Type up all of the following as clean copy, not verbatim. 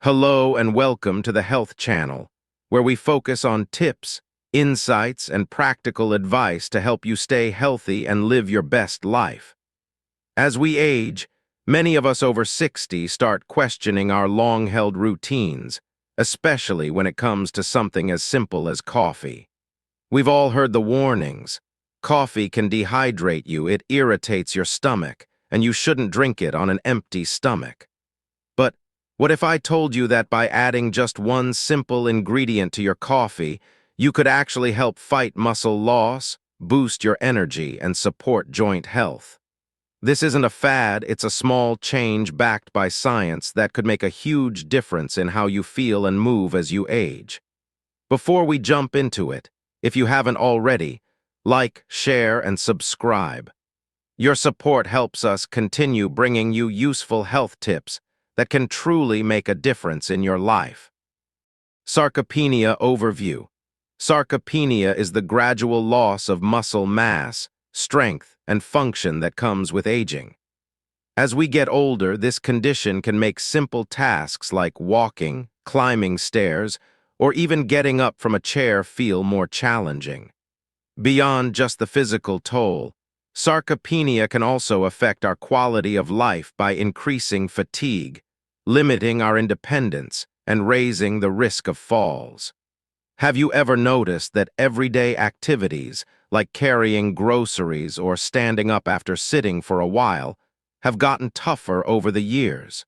Hello and welcome to the Health Channel, where we focus on tips, insights, and practical advice to help you stay healthy and live your best life. As we age, many of us over 60 start questioning our long-held routines, especially when it comes to something as simple as coffee. We've all heard the warnings. Coffee can dehydrate you, it irritates your stomach, and you shouldn't drink it on an empty stomach. But what if I told you that by adding just one simple ingredient to your coffee, you could actually help fight muscle loss, boost your energy, and support joint health? This isn't a fad, it's a small change backed by science that could make a huge difference in how you feel and move as you age. Before we jump into it, if you haven't already, like, share, and subscribe. Your support helps us continue bringing you useful health tips that can truly make a difference in your life. Sarcopenia overview. Sarcopenia is the gradual loss of muscle mass, strength, and function that comes with aging. As we get older, this condition can make simple tasks like walking, climbing stairs, or even getting up from a chair feel more challenging. Beyond just the physical toll, sarcopenia can also affect our quality of life by increasing fatigue, limiting our independence, and raising the risk of falls. Have you ever noticed that everyday activities, like carrying groceries or standing up after sitting for a while, have gotten tougher over the years?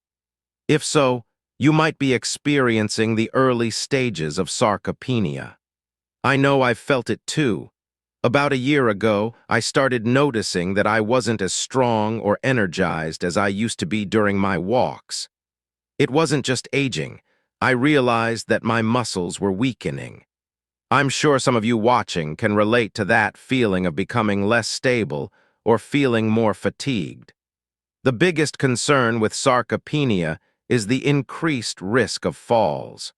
If so, you might be experiencing the early stages of sarcopenia. I know I've felt it too. About a year ago, I started noticing that I wasn't as strong or energized as I used to be during my walks. It wasn't just aging. I realized that my muscles were weakening. I'm sure some of you watching can relate to that feeling of becoming less stable or feeling more fatigued. The biggest concern with sarcopenia is the increased risk of falls.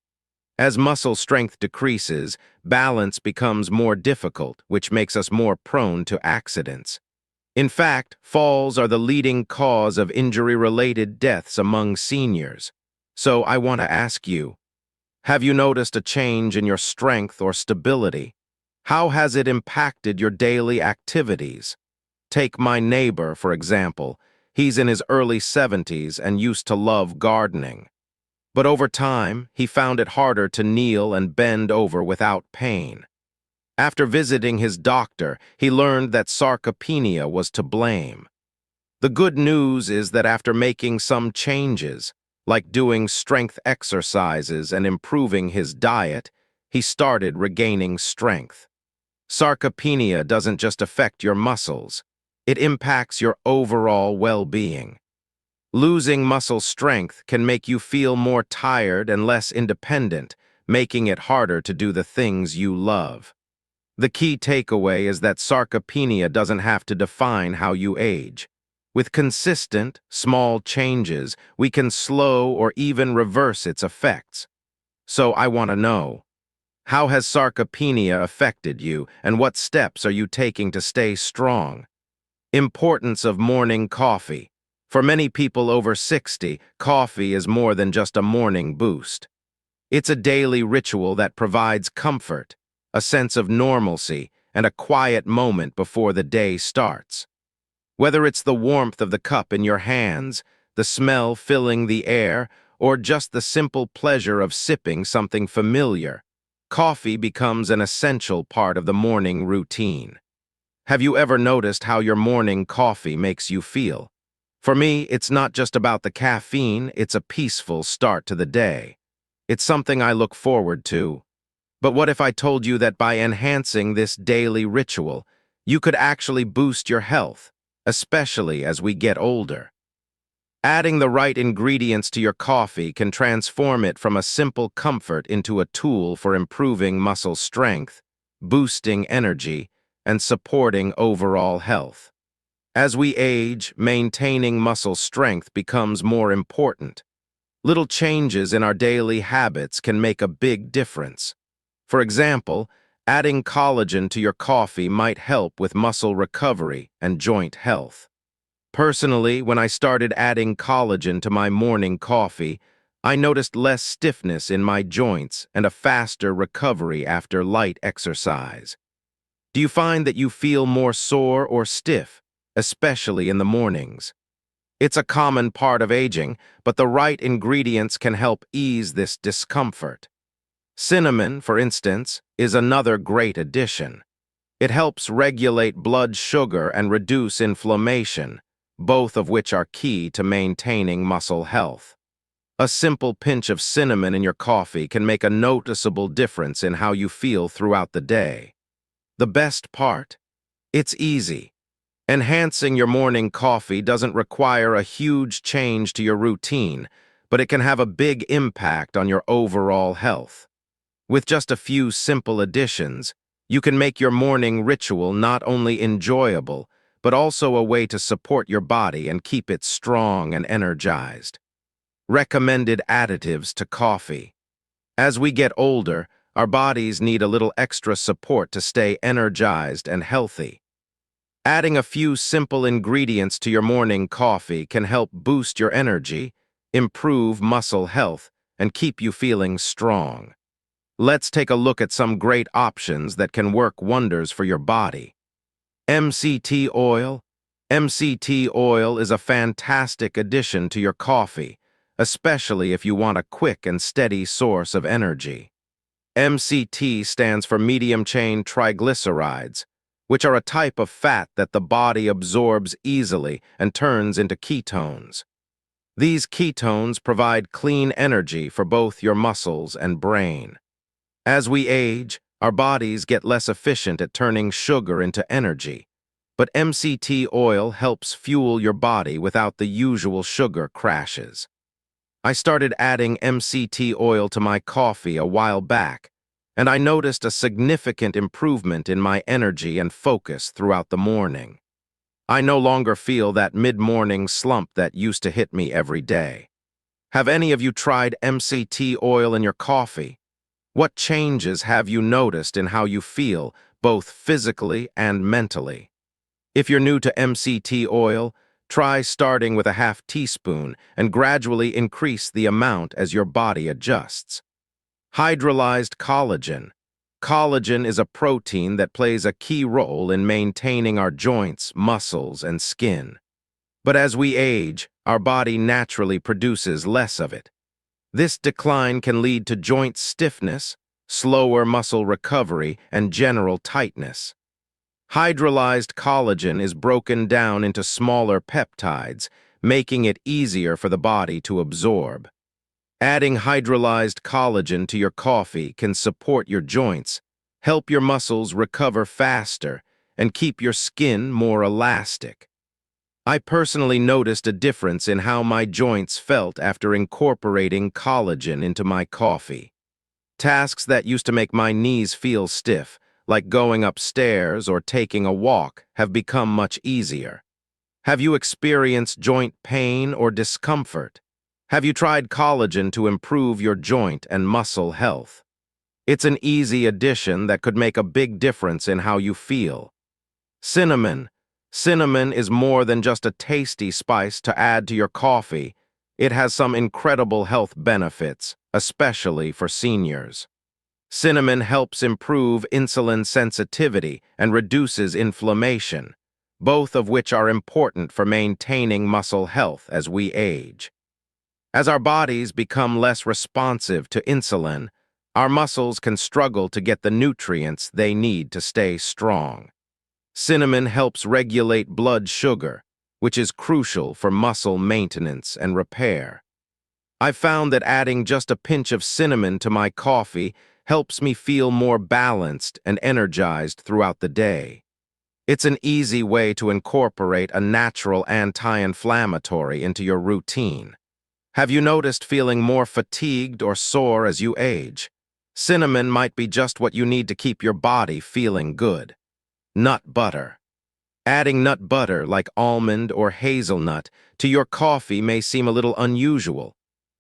As muscle strength decreases, balance becomes more difficult, which makes us more prone to accidents. In fact, falls are the leading cause of injury-related deaths among seniors. So I want to ask you, have you noticed a change in your strength or stability? How has it impacted your daily activities? Take my neighbor, for example. He's in his early 70s and used to love gardening. But over time, he found it harder to kneel and bend over without pain. After visiting his doctor, he learned that sarcopenia was to blame. The good news is that after making some changes, like doing strength exercises and improving his diet, he started regaining strength. Sarcopenia doesn't just affect your muscles, it impacts your overall well-being. Losing muscle strength can make you feel more tired and less independent, making it harder to do the things you love. The key takeaway is that sarcopenia doesn't have to define how you age. With consistent, small changes, we can slow or even reverse its effects. So I want to know, how has sarcopenia affected you, and what steps are you taking to stay strong? Importance of morning coffee. For many people over 60, coffee is more than just a morning boost. It's a daily ritual that provides comfort, a sense of normalcy, and a quiet moment before the day starts. Whether it's the warmth of the cup in your hands, the smell filling the air, or just the simple pleasure of sipping something familiar, coffee becomes an essential part of the morning routine. Have you ever noticed how your morning coffee makes you feel? For me, it's not just about the caffeine, it's a peaceful start to the day. It's something I look forward to. But what if I told you that by enhancing this daily ritual, you could actually boost your health, especially as we get older? Adding the right ingredients to your coffee can transform it from a simple comfort into a tool for improving muscle strength, boosting energy, and supporting overall health. As we age, maintaining muscle strength becomes more important. Little changes in our daily habits can make a big difference. For example, adding collagen to your coffee might help with muscle recovery and joint health. Personally, when I started adding collagen to my morning coffee, I noticed less stiffness in my joints and a faster recovery after light exercise. Do you find that you feel more sore or stiff, especially in the mornings? It's a common part of aging, but the right ingredients can help ease this discomfort. Cinnamon, for instance, is another great addition. It helps regulate blood sugar and reduce inflammation, both of which are key to maintaining muscle health. A simple pinch of cinnamon in your coffee can make a noticeable difference in how you feel throughout the day. The best part? It's easy. Enhancing your morning coffee doesn't require a huge change to your routine, but it can have a big impact on your overall health. With just a few simple additions, you can make your morning ritual not only enjoyable, but also a way to support your body and keep it strong and energized. Recommended additives to coffee. As we get older, our bodies need a little extra support to stay energized and healthy. Adding a few simple ingredients to your morning coffee can help boost your energy, improve muscle health, and keep you feeling strong. Let's take a look at some great options that can work wonders for your body. MCT oil. MCT oil is a fantastic addition to your coffee, especially if you want a quick and steady source of energy. MCT stands for medium-chain triglycerides, which are a type of fat that the body absorbs easily and turns into ketones. These ketones provide clean energy for both your muscles and brain. As we age, our bodies get less efficient at turning sugar into energy, but MCT oil helps fuel your body without the usual sugar crashes. I started adding MCT oil to my coffee a while back, and I noticed a significant improvement in my energy and focus throughout the morning. I no longer feel that mid-morning slump that used to hit me every day. Have any of you tried MCT oil in your coffee? What changes have you noticed in how you feel, both physically and mentally? If you're new to MCT oil, try starting with a half teaspoon and gradually increase the amount as your body adjusts. Hydrolyzed collagen. Collagen is a protein that plays a key role in maintaining our joints, muscles, and skin. But as we age, our body naturally produces less of it. This decline can lead to joint stiffness, slower muscle recovery, and general tightness. Hydrolyzed collagen is broken down into smaller peptides, making it easier for the body to absorb. Adding hydrolyzed collagen to your coffee can support your joints, help your muscles recover faster, and keep your skin more elastic. I personally noticed a difference in how my joints felt after incorporating collagen into my coffee. Tasks that used to make my knees feel stiff, like going upstairs or taking a walk, have become much easier. Have you experienced joint pain or discomfort? Have you tried collagen to improve your joint and muscle health? It's an easy addition that could make a big difference in how you feel. Cinnamon. Cinnamon is more than just a tasty spice to add to your coffee. It has some incredible health benefits, especially for seniors. Cinnamon helps improve insulin sensitivity and reduces inflammation, both of which are important for maintaining muscle health as we age. As our bodies become less responsive to insulin, our muscles can struggle to get the nutrients they need to stay strong. Cinnamon helps regulate blood sugar, which is crucial for muscle maintenance and repair. I've found that adding just a pinch of cinnamon to my coffee helps me feel more balanced and energized throughout the day. It's an easy way to incorporate a natural anti-inflammatory into your routine. Have you noticed feeling more fatigued or sore as you age? Cinnamon might be just what you need to keep your body feeling good. Nut butter. Adding nut butter like almond or hazelnut to your coffee may seem a little unusual,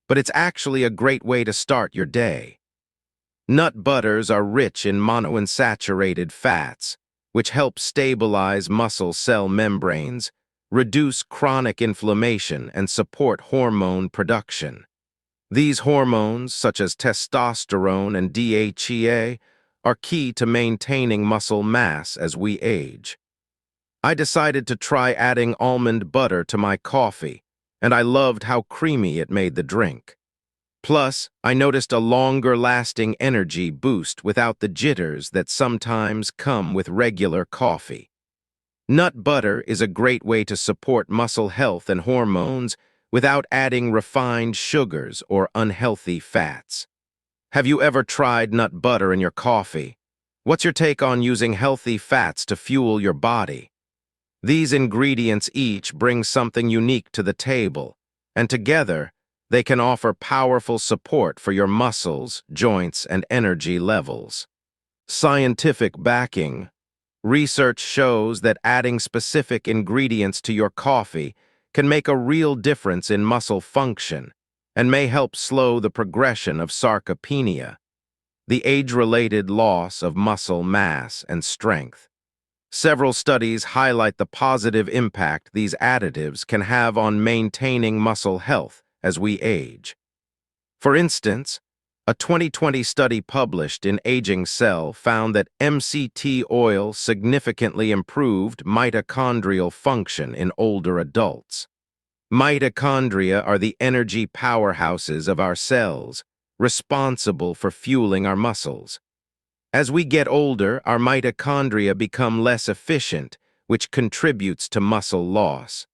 but it's actually a great way to start your day. Nut butters are rich in monounsaturated fats, which help stabilize muscle cell membranes, reduce chronic inflammation, and support hormone production. These hormones, such as testosterone and DHEA, are key to maintaining muscle mass as we age. I decided to try adding almond butter to my coffee, and I loved how creamy it made the drink. Plus, I noticed a longer-lasting energy boost without the jitters that sometimes come with regular coffee. Nut butter is a great way to support muscle health and hormones without adding refined sugars or unhealthy fats. Have you ever tried nut butter in your coffee? What's your take on using healthy fats to fuel your body? These ingredients each bring something unique to the table, and together, they can offer powerful support for your muscles, joints, and energy levels. Scientific backing. Research shows that adding specific ingredients to your coffee can make a real difference in muscle function and may help slow the progression of sarcopenia, the age-related loss of muscle mass and strength. Several studies highlight the positive impact these additives can have on maintaining muscle health as we age. For instance, a 2020 study published in Aging Cell found that MCT oil significantly improved mitochondrial function in older adults. Mitochondria are the energy powerhouses of our cells, responsible for fueling our muscles. As we get older, our mitochondria become less efficient, which contributes to muscle loss.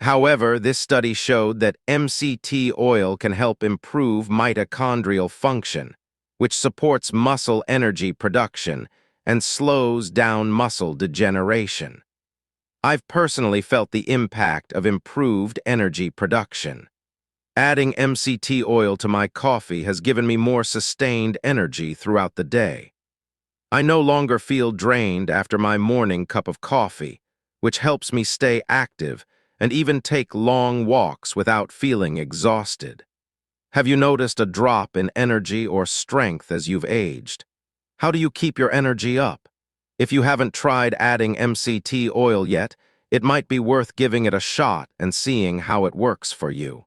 However, this study showed that MCT oil can help improve mitochondrial function, which supports muscle energy production and slows down muscle degeneration. I've personally felt the impact of improved energy production. Adding MCT oil to my coffee has given me more sustained energy throughout the day. I no longer feel drained after my morning cup of coffee, which helps me stay active and even take long walks without feeling exhausted. Have you noticed a drop in energy or strength as you've aged? How do you keep your energy up? If you haven't tried adding MCT oil yet, it might be worth giving it a shot and seeing how it works for you.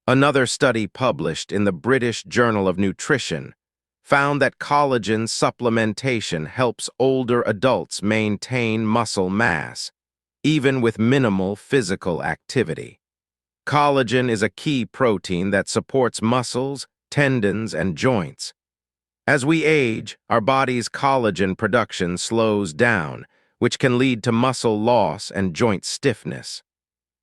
Another study published in the British Journal of Nutrition found that collagen supplementation helps older adults maintain muscle mass, even with minimal physical activity. Collagen is a key protein that supports muscles, tendons, and joints. As we age, our body's collagen production slows down, which can lead to muscle loss and joint stiffness.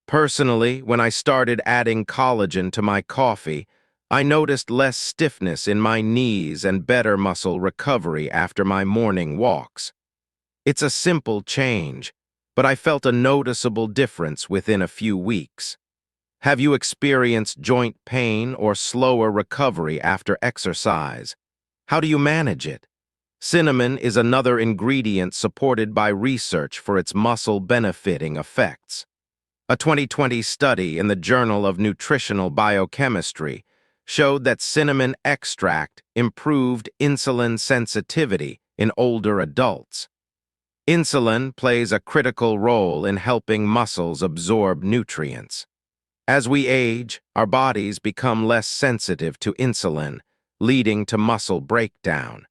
Personally, when I started adding collagen to my coffee, I noticed less stiffness in my knees and better muscle recovery after my morning walks. It's a simple change, but I felt a noticeable difference within a few weeks. Have you experienced joint pain or slower recovery after exercise? How do you manage it? Cinnamon is another ingredient supported by research for its muscle-benefiting effects. A 2020 study in the Journal of Nutritional Biochemistry showed that cinnamon extract improved insulin sensitivity in older adults. Insulin plays a critical role in helping muscles absorb nutrients. As we age, our bodies become less sensitive to insulin, leading to muscle breakdown.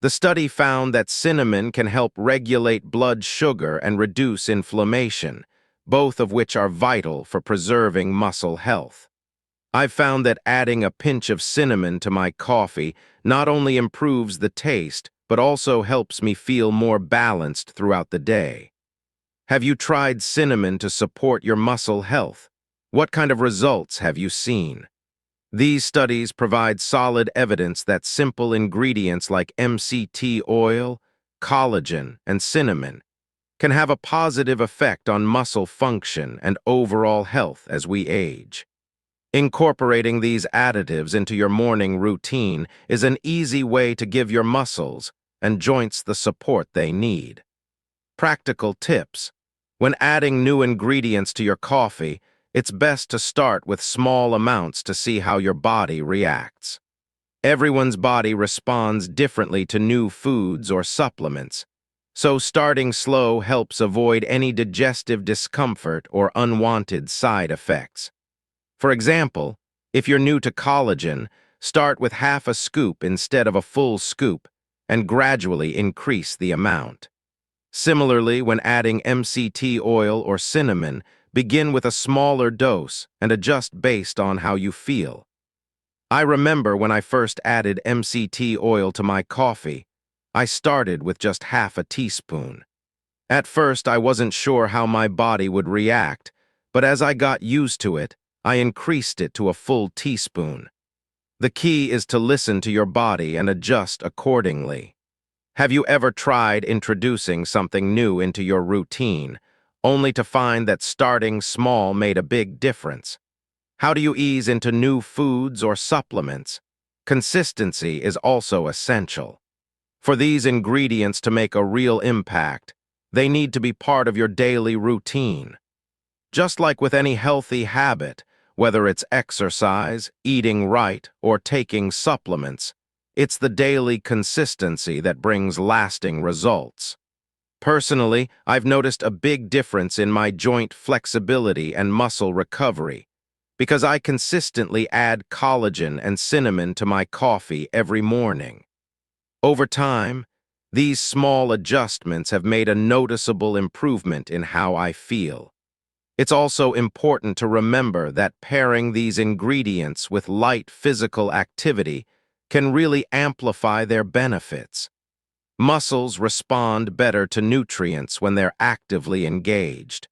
The study found that cinnamon can help regulate blood sugar and reduce inflammation, both of which are vital for preserving muscle health. I've found that adding a pinch of cinnamon to my coffee not only improves the taste, but also helps me feel more balanced throughout the day. Have you tried cinnamon to support your muscle health? What kind of results have you seen? These studies provide solid evidence that simple ingredients like MCT oil, collagen, and cinnamon can have a positive effect on muscle function and overall health as we age. Incorporating these additives into your morning routine is an easy way to give your muscles and joints the support they need. Practical tips. When adding new ingredients to your coffee, it's best to start with small amounts to see how your body reacts. Everyone's body responds differently to new foods or supplements, so starting slow helps avoid any digestive discomfort or unwanted side effects. For example, If you're new to collagen, start with half a scoop instead of a full scoop and gradually increase the amount. Similarly, when adding MCT oil or cinnamon, begin with a smaller dose and adjust based on how you feel. I remember when I first added MCT oil to my coffee, I started with just half a teaspoon. At first, I wasn't sure how my body would react, but as I got used to it, I increased it to a full teaspoon. The key is to listen to your body and adjust accordingly. Have you ever tried introducing something new into your routine, only to find that starting small made a big difference? How do you ease into new foods or supplements? Consistency is also essential. For these ingredients to make a real impact, they need to be part of your daily routine. Just like with any healthy habit, whether it's exercise, eating right, or taking supplements, it's the daily consistency that brings lasting results. Personally, I've noticed a big difference in my joint flexibility and muscle recovery because I consistently add collagen and cinnamon to my coffee every morning. Over time, these small adjustments have made a noticeable improvement in how I feel. It's also important to remember that pairing these ingredients with light physical activity can really amplify their benefits. Muscles respond better to nutrients when they're actively engaged.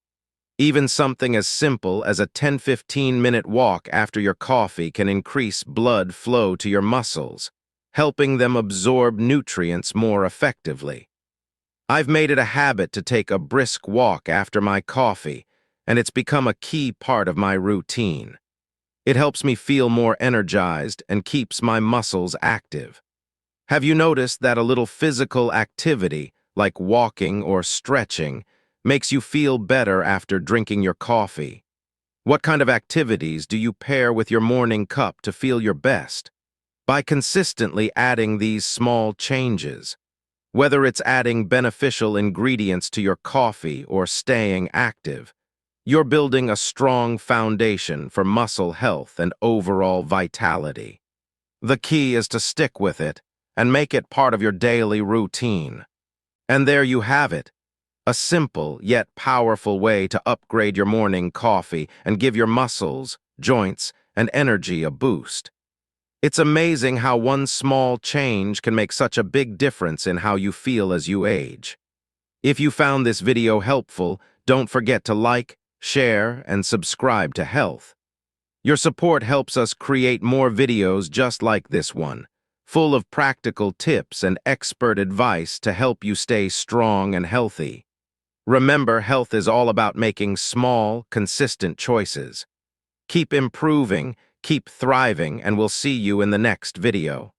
Even something as simple as a 10-15-minute walk after your coffee can increase blood flow to your muscles, helping them absorb nutrients more effectively. I've made it a habit to take a brisk walk after my coffee, and it's become a key part of my routine. It helps me feel more energized and keeps my muscles active. Have you noticed that a little physical activity, like walking or stretching, makes you feel better after drinking your coffee? What kind of activities do you pair with your morning cup to feel your best? By consistently adding these small changes, whether it's adding beneficial ingredients to your coffee or staying active, you're building a strong foundation for muscle health and overall vitality. The key is to stick with it and make it part of your daily routine. And there you have it, a simple yet powerful way to upgrade your morning coffee and give your muscles, joints, and energy a boost. It's amazing how one small change can make such a big difference in how you feel as you age. If you found this video helpful, don't forget to like, share, and subscribe to Health. Your support helps us create more videos just like this one, full of practical tips and expert advice to help you stay strong and healthy. Remember, health is all about making small, consistent choices. Keep improving, keep thriving, and we'll see you in the next video.